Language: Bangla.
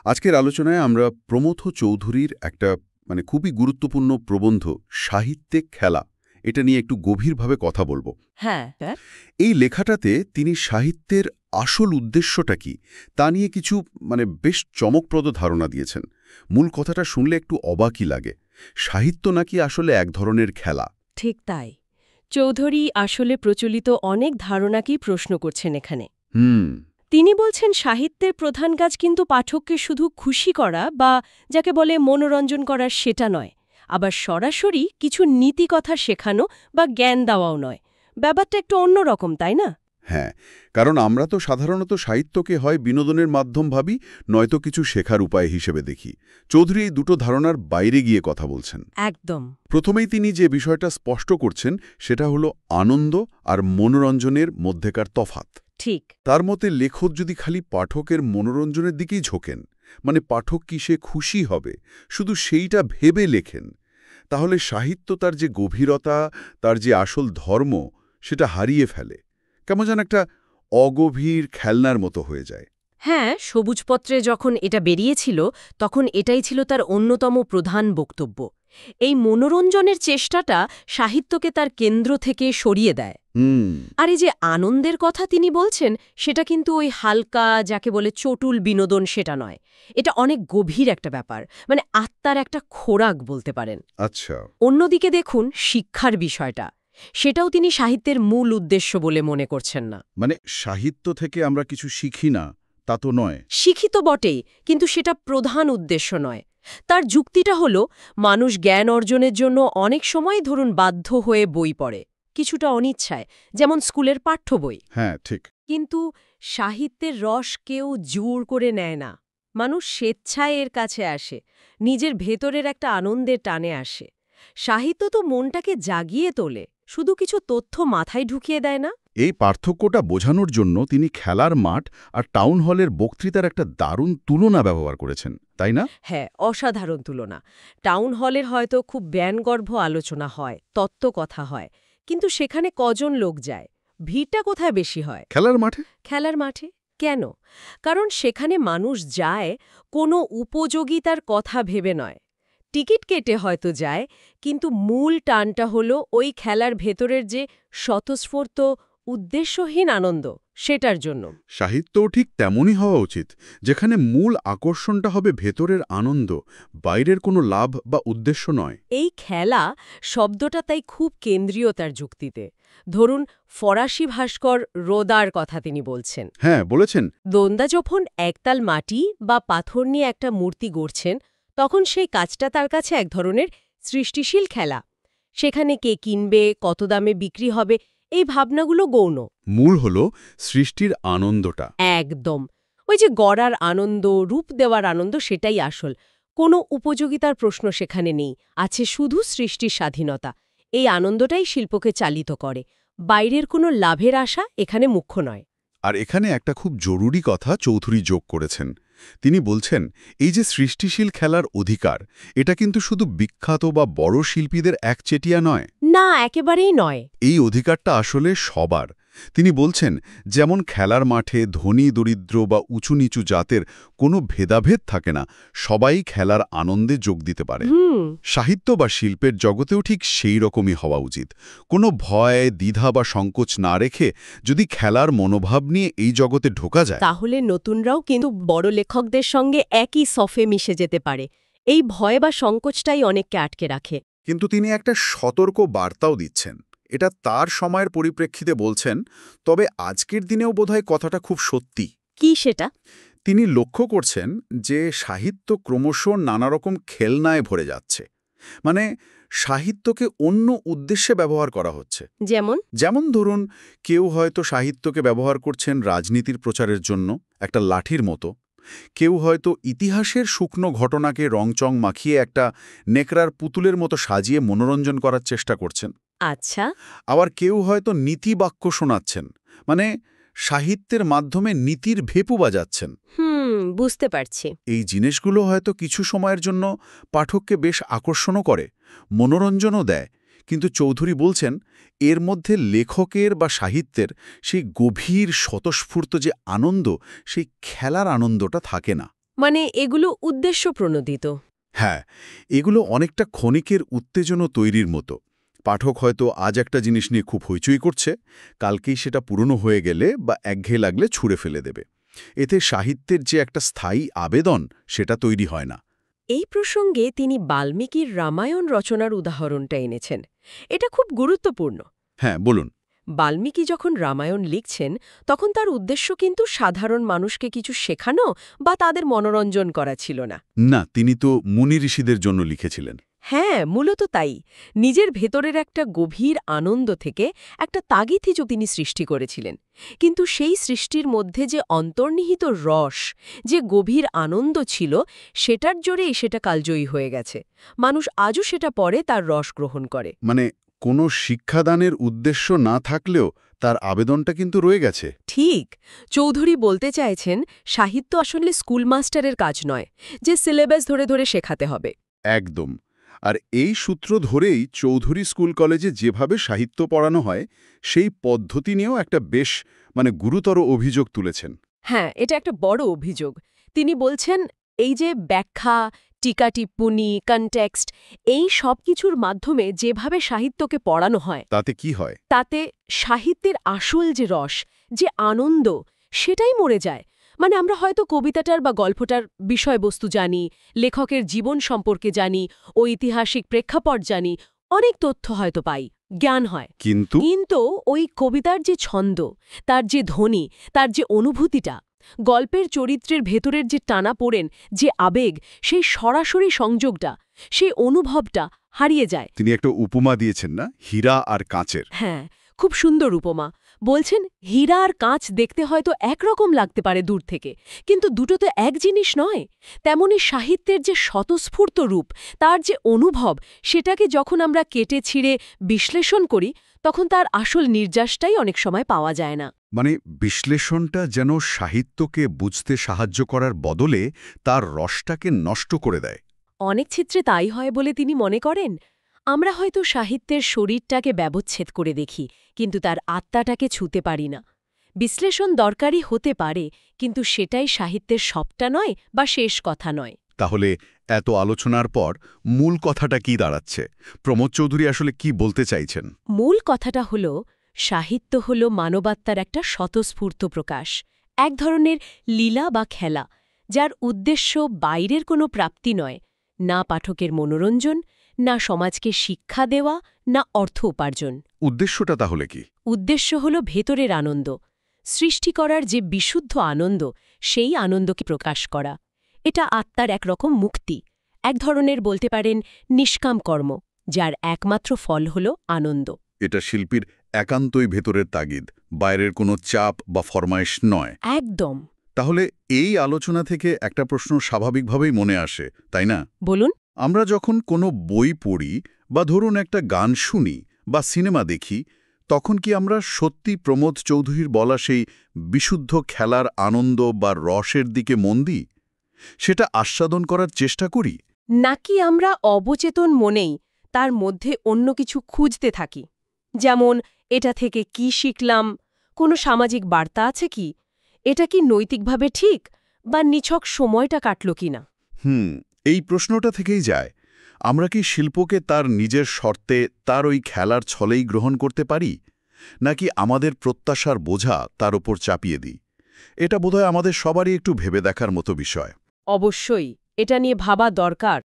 আজকের আলোচনায় আমরা প্রমথ চৌধুরীর একটা খুবই গুরুত্বপূর্ণ প্রবন্ধ সাহিত্যে খেলা এটা নিয়ে একটু গভীরভাবে কথা বলবো। হ্যাঁ। এই লেখাটাতে তিনি সাহিত্যের আসল উদ্দেশ্যটা কি তা নিয়ে কিছু বেশ চমকপ্রদ ধারণা দিয়েছেন। মূল কথাটা শুনলে একটু অবাকই লাগে। সাহিত্য নাকি আসলে এক ধরনের খেলা। ঠিক তাই। চৌধুরী আসলে প্রচলিত অনেক ধারণাকেই প্রশ্ন করছেন এখানে। তিনি বলছেন সাহিত্যের প্রধান কাজ কিন্তু পাঠককে শুধু খুশি করা বা যাকে বলে মনোরঞ্জন করা সেটা নয়, আবার সরাসরি কিছু নীতিকথা শেখানো বা জ্ঞান দেওয়াও নয়। ব্যাপারটা একটু অন্যরকম, তাই না? হ্যাঁ, কারণ আমরা তো সাধারণত সাহিত্যকে হয় বিনোদনের মাধ্যম ভাবি, নয়তো কিছু শেখার উপায় হিসেবে দেখি। চৌধুরী এই দুটো ধারণার বাইরে গিয়ে কথা বলছেন। একদম। প্রথমেই তিনি যে বিষয়টা স্পষ্ট করছেন সেটা হলো আনন্দ আর মনোরঞ্জনের মধ্যেকার তফাৎ। ঠিক। তার মতে লেখক যদি খালি পাঠকের মনোরঞ্জনের দিকেই ঝোঁকেন, পাঠক কিসে খুশি হবে শুধু সেইটা ভেবে লেখেন, তাহলে সাহিত্য তার যে গভীরতা, তার যে আসল ধর্ম সেটা হারিয়ে ফেলে। কেমন যেন একটা অগভীর খেলনার মতো হয়ে যায়। হ্যাঁ, সবুজপত্রে যখন এটা বেরিয়েছিল তখন এটাই ছিল তার অন্যতম প্রধান বক্তব্য। এই মনোরঞ্জনের চেষ্টাটা সাহিত্যকে তার কেন্দ্র থেকে সরিয়ে দেয়। আর এই যে আনন্দের কথা তিনি বলছেন সেটা কিন্তু ওই হালকা যাকে বলে চটুল বিনোদন সেটা নয়। এটা অনেক গভীর একটা ব্যাপার, আত্মার একটা খোরাক বলতে পারেন। আচ্ছা। অন্যদিকে দেখুন শিক্ষার বিষয়টা, সেটাও তিনি সাহিত্যের মূল উদ্দেশ্য বলে মনে করছেন না। সাহিত্য থেকে আমরা কিছু শিখি না তা তো নয়। শিখি তো বটেই, কিন্তু সেটা প্রধান উদ্দেশ্য নয়। তার যুক্তিটা হলো মানুষ জ্ঞান অর্জনের জন্য অনেক সময় ধরুন বাধ্য হয়ে বই পড়ে, কিছুটা অনিচ্ছায়, যেমন স্কুলের পাঠ্য বই। হ্যাঁ, ঠিক। কিন্তু সাহিত্যের রস কেউ জোর করে নেয় না। মানুষ স্বেচ্ছায় এর কাছে আসে, নিজের ভেতরের একটা আনন্দের টানে আসে। সাহিত্য তো মনটাকে জাগিয়ে তোলে, শুধু কিছু তথ্য মাথায় ঢুকিয়ে দেয় না। এই পার্থক্যটা বোঝানোর জন্য তিনি খেলার মাঠ আর টাউন হলের বক্তৃতার একটা দারুণ তুলনা ব্যবহার করেছেন, তাই না? হ্যাঁ, অসাধারণ তুলনা। টাউন হলের হয়তো খুব জ্ঞানগর্ভ আলোচনা হয়, তত্ত্বকথা হয়, কিন্তু সেখানে কজন লোক যায়? ভিড়টা কোথায় বেশি হয়? খেলার মাঠে। খেলার মাঠে। কেন? কারণ সেখানে মানুষ যায় কোনো উপযোগিতার কথা ভেবে নয়। টিকিট কেটে হয়তো যায়, কিন্তু মূল টানটা হলো ওই খেলার ভেতরের যে স্বতঃস্ফূর্ত উদ্দেশ্যহীন আনন্দ, সেটার জন্য। সাহিত্যও ঠিক তেমনই হওয়া উচিত, যেখানে মূল আকর্ষণটা হবে ভেতরের আনন্দ, বাইরের কোনো লাভ বা উদ্দেশ্য নয়। এই খেলা শব্দটা তাই খুব কেন্দ্রীয় তার যুক্তিতে। ধরুন ফরাসি ভাস্কর রোদার কথা তিনি বলছেন। হ্যাঁ, বলেছেন। দোন্দা যখন একতাল মাটি বা পাথর নিয়ে একটা মূর্তি গড়ছেন, তখন সেই কাজটা তার কাছে এক ধরনের সৃষ্টিশীল খেলা। সেখানে কে কিনবে, কত দামে বিক্রি হবে, এই ভাবনাগুলো গৌণ। মূল হল সৃষ্টির আনন্দটা। একদম। ওই যে গড়ার আনন্দ, রূপ দেওয়ার আনন্দ, সেটাই আসল। কোনো উপযোগিতার প্রশ্ন সেখানে নেই, আছে শুধু সৃষ্টির স্বাধীনতা। এই আনন্দটাই শিল্পকে চালিত করে। বাইরের কোনো লাভের আশা এখানে মুখ্য নয়। আর এখানে একটা খুব জরুরি কথা চৌধুরী যোগ করেছেন। তিনি বলছেন, এই যে সৃষ্টিশীল খেলার অধিকার, এটা কিন্তু শুধু বিখ্যাত বা বড় শিল্পীদের একচেটিয়া নয়। না, একেবারেই নয়। এই অধিকারটা আসলে সবার। তিনি বলছেন, যেমন খেলার মাঠে ধনী দরিদ্র বা উঁচু নিচু জাতের কোনো ভেদাভেদ থাকে না, সবাই খেলার আনন্দে যোগ দিতে পারে। সাহিত্য বা শিল্পের জগতেও ঠিক সেই রকমই হওয়া উচিত। কোনো ভয়, দ্বিধা বা সংকোচ না রেখে যদি খেলার মনোভাব নিয়ে এই জগতে ঢোকা যায়, তাহলে নতুনরাও কিন্তু বড় লেখকদের সঙ্গে একই সফে মিশে যেতে পারে। এই ভয় বা সংকোচটাই অনেককে আটকে রাখে। কিন্তু তিনি একটা সতর্ক বার্তাও দিচ্ছেন। এটা তার সময়ের পরিপ্রেক্ষিতে বলছেন, তবে আজকের দিনেও বোধহয় কথাটা খুব সত্যি। কি সেটা? তিনি লক্ষ্য করছেন যে সাহিত্য ক্রমশ নানারকম খেলনায় ভরে যাচ্ছে। সাহিত্যকে অন্য উদ্দেশ্যে ব্যবহার করা হচ্ছে। যেমন ধরুন, কেউ হয়তো সাহিত্যকে ব্যবহার করছেন রাজনীতির প্রচারের জন্য, একটা লাঠির মতো। কেউ হয়তো ইতিহাসের শুকনো ঘটনাকে রংচং মাখিয়ে একটা নেকড়ার পুতুলের মতো সাজিয়ে মনোরঞ্জন করার চেষ্টা করছেন। আচ্ছা। আবার কেউ হয়তো নীতিবাক্য শোনাচ্ছেন, সাহিত্যের মাধ্যমে নীতির ভেপু বাজাচ্ছেন। বুঝতে পারছি। এই জিনিসগুলো হয়তো কিছু সময়ের জন্য পাঠককে বেশ আকর্ষণও করে, মনোরঞ্জনও দেয়, কিন্তু চৌধুরী বলছেন, এর মধ্যে লেখকের বা সাহিত্যের সেই গভীর স্বতঃস্ফূর্ত যে আনন্দ, সেই খেলার আনন্দটা থাকে না। মানে এগুলো উদ্দেশ্য প্রণোদিত। হ্যাঁ, এগুলো অনেকটা ক্ষণিকের উত্তেজনা তৈরির মতো। পাঠক হয়তো আজ একটা জিনিস নিয়ে খুব হইচই করছে, কালকেই সেটা পুরনো হয়ে গেলে বা একঘেয়ে লাগলে ছুঁড়ে ফেলে দেবে। এতে সাহিত্যের যে একটা স্থায়ী আবেদন, সেটা তৈরি হয় না। এই প্রসঙ্গে তিনি বাল্মীকির রামায়ণ রচনার উদাহরণটা এনেছেন। এটা খুব গুরুত্বপূর্ণ। হ্যাঁ, বলুন। বাল্মীকি যখন রামায়ণ লিখছেন তখন তার উদ্দেশ্য কিন্তু সাধারণ মানুষকে কিছু শেখানো বা তাদের মনোরঞ্জন করা ছিল না। না, তিনি তো মুনি ঋষিদের জন্য লিখেছিলেন। হ্যাঁ, মূলত তাই। নিজের ভেতরের একটা গভীর আনন্দ থেকে একটা তাগিথিজ তিনি সৃষ্টি করেছিলেন। কিন্তু সেই সৃষ্টির মধ্যে যে অন্তর্নিহিত রস, যে গভীর আনন্দ ছিল, সেটার জোরেই সেটা কালজয়ী হয়ে গেছে। মানুষ আজও সেটা পড়ে, তার রস গ্রহণ করে। মানে কোনো শিক্ষাদানের উদ্দেশ্য না থাকলেও তার আবেদনটা কিন্তু রয়ে গেছে। ঠিক। চৌধুরী বলতে চাইছেন, সাহিত্য আসলে স্কুল মাস্টারের কাজ নয়, যে সিলেবাস ধরে ধরে শেখাতে হবে। একদম। আর এই সূত্র ধরেই চৌধুরী স্কুল কলেজে যেভাবে সাহিত্য পড়ানো হয়, সেই পদ্ধতি নিয়েও একটা বেশ গুরুতর অভিযোগ তুলেছেন। হ্যাঁ, এটা একটা বড় অভিযোগ। তিনি বলছেন, এই যে ব্যাখ্যা, টিকা টিপ্পনী, কনটেক্সট, এই সব কিছুর মাধ্যমে যেভাবে সাহিত্যকে পড়ানো হয়, তাতে কি হয়? তাতে সাহিত্যের আসল যে রস, যে আনন্দ, সেটাই মরে যায়। মানে আমরা হয়তো কবিতাটার বা গল্পটার বিষয়বস্তু জানি, লেখকের জীবন সম্পর্কে জানি, ঐতিহাসিক প্রেক্ষাপট জানি, অনেক তথ্য হয়তো পাই, জ্ঞান হয়। কিন্তু কিন্তু ওই কবিতার যে ছন্দ, তার যে ধ্বনি, তার যে অনুভূতিটা, গল্পের চরিত্রের ভেতরের যে টানাপোড়েন, যে আবেগ, সেই সরাসরি সংযোগটা, সেই অনুভবটা হারিয়ে যায়। তিনি একটা উপমা দিয়েছেন না, হীরা আর কাঁচের। হ্যাঁ, খুব সুন্দর উপমা। বলছেন, হীরা আর কাঁচ দেখতে হয়তো একরকম লাগতে পারে দূর থেকে, কিন্তু দুটো তো এক জিনিস নয়। তেমনি সাহিত্যের যে স্বতঃস্ফূর্ত রূপ, তার যে অনুভব, সেটাকে যখন আমরা কেটে ছিঁড়ে বিশ্লেষণ করি, তখন তার আসল নির্যাসটাই অনেক সময় পাওয়া যায় না। বিশ্লেষণটা যেন সাহিত্যকে বুঝতে সাহায্য করার বদলে তার রসটাকে নষ্ট করে দেয়। অনেক ক্ষেত্রে তাই হয় বলে তিনি মনে করেন। আমরা হয়তো সাহিত্যের শরীরটাকে ব্যবচ্ছেদ করে দেখি, কিন্তু তার আত্মাটাকে ছুঁতে পারি না। বিশ্লেষণ দরকারি হতে পারে, কিন্তু সেটাই সাহিত্যের সবটা নয় বা শেষ কথা নয়। তাহলে এত আলোচনার পর মূল কথাটা কি দাঁড়াচ্ছে? প্রমোদ চৌধুরী আসলে কি বলতে চাইছেন? মূল কথাটা হল, সাহিত্য হল মানবাত্মার একটা স্বতঃস্ফূর্ত প্রকাশ, এক ধরনের লীলা বা খেলা, যার উদ্দেশ্য বাইরের কোনো প্রাপ্তি নয়, না পাঠকের মনোরঞ্জন, না সমাজকে শিক্ষা দেওয়া, না অর্থ উপার্জন। উদ্দেশ্যটা তাহলে কি? উদ্দেশ্য হল ভেতরের আনন্দ, সৃষ্টি করার যে বিশুদ্ধ আনন্দ, সেই আনন্দকে প্রকাশ করা। এটা আত্মার একরকম মুক্তি, এক ধরনের বলতে পারেন নিষ্কাম কর্ম, যার একমাত্র ফল হল আনন্দ। এটা শিল্পীর একান্তই ভেতরের তাগিদ, বাইরের কোনো চাপ বা ফরমাইশ নয়। একদম। তাহলে এই আলোচনা থেকে একটা প্রশ্ন স্বাভাবিকভাবেই মনে আসে, তাই না? বলুন। আমরা যখন কোনো বই পড়ি বা ধরুন একটা গান শুনি বা সিনেমা দেখি, তখন কি আমরা সত্যি প্রমোদ চৌধুরীর বলা সেই বিশুদ্ধ খেলার আনন্দ বা রসের দিকে মন দিই? সেটা আস্বাদন করার চেষ্টা করি? নাকি আমরা অবচেতন মনেই তার মধ্যে অন্য কিছু খুঁজতে থাকি? যেমন, এটা থেকে কি শিখলাম, কোনো সামাজিক বার্তা আছে কি, এটা কি নৈতিকভাবে ঠিক, বা নিছক সময়টা কাটল কিনা? এই প্রশ্নটা থেকেই যায়। আমরা কি শিল্পকে তার নিজের শর্তে, তার ওই খেলার ছলেই গ্রহণ করতে পারি, নাকি আমাদের প্রত্যাশার বোঝা তার ওপর চাপিয়ে দিই? এটা বোধহয় আমাদের সবারই একটু ভেবে দেখার মতো বিষয়। অবশ্যই, এটা নিয়ে ভাবা দরকার।